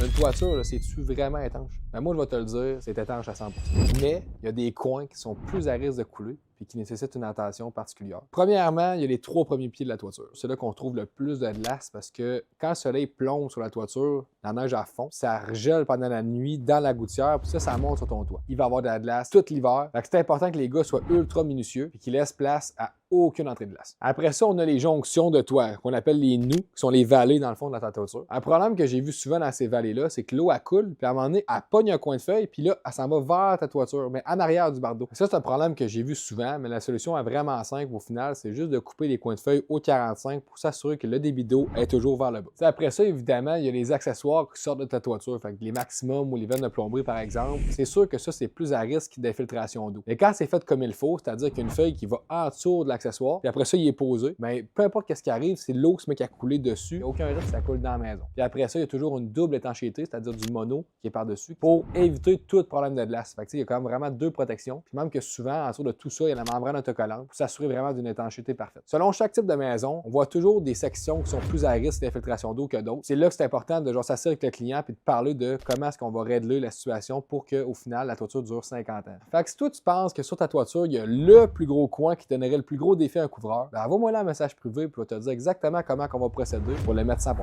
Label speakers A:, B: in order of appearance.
A: Une toiture, là, c'est-tu vraiment étanche? Ben moi, je vais te le dire, c'est étanche à 100%. Mais il y a des coins qui sont plus à risque de couler et qui nécessitent une attention particulière. Premièrement, il y a les 3 premiers pieds de la toiture. C'est là qu'on trouve le plus de glace parce que quand le soleil plombe sur la toiture, la neige à fond, ça regèle pendant la nuit dans la gouttière, puis ça monte sur ton toit. Il va y avoir de la glace tout l'hiver. Fait que c'est important que les gars soient ultra minutieux et qu'ils laissent place à aucune entrée de glace. Après ça, on a les jonctions de toit, qu'on appelle les nous, qui sont les vallées dans le fond de la toiture. Un problème que j'ai vu souvent dans ces vallées-là, c'est que l'eau, elle coule, puis à un moment donné, elle pogne un coin de feuille, puis là, elle s'en va vers ta toiture, mais en arrière du bardeau. Ça, c'est un problème que j'ai vu souvent, mais la solution est vraiment simple au final, c'est juste de couper les coins de feuille au 45 pour s'assurer que le débit d'eau est toujours vers le bas. T'sais, après ça, évidemment, il y a les accessoires qui sortent de ta toiture, fait que les maximums ou les veines de plomberie, par exemple. C'est sûr que ça, c'est plus à risque d'infiltration d'eau. Mais quand c'est fait comme il faut, c'est-à-dire qu'une feuille qui va en dessous de l'accessoire, puis après ça, il est posé, mais peu importe qu'est-ce qui arrive, c'est l'eau qui se met à couler dessus. Il n'y a aucun risque que ça coule dans la maison. Puis après ça, il y a toujours une double étanchéité, c'est-à-dire du mono qui est par-dessus, pour éviter tout problème de glace. Fait que, il y a quand même vraiment 2 protections. Puis même que souvent, en dessous de tout ça, il y a la membrane autocollante pour s'assurer vraiment d'une étanchéité parfaite. Selon chaque type de maison, on voit toujours des sections qui sont plus à risque d'infiltration d'eau que d'autres. C'est là que c'est important de s'assurer avec le client puis de parler de comment est-ce qu'on va régler la situation pour qu'au final, la toiture dure 50 ans. Fait que si toi, tu penses que sur ta toiture, il y a le plus gros coin qui donnerait le plus gros défi à un couvreur, ben envoie-moi là un message privé puis je vais te dire exactement comment on va procéder pour le mettre 100%.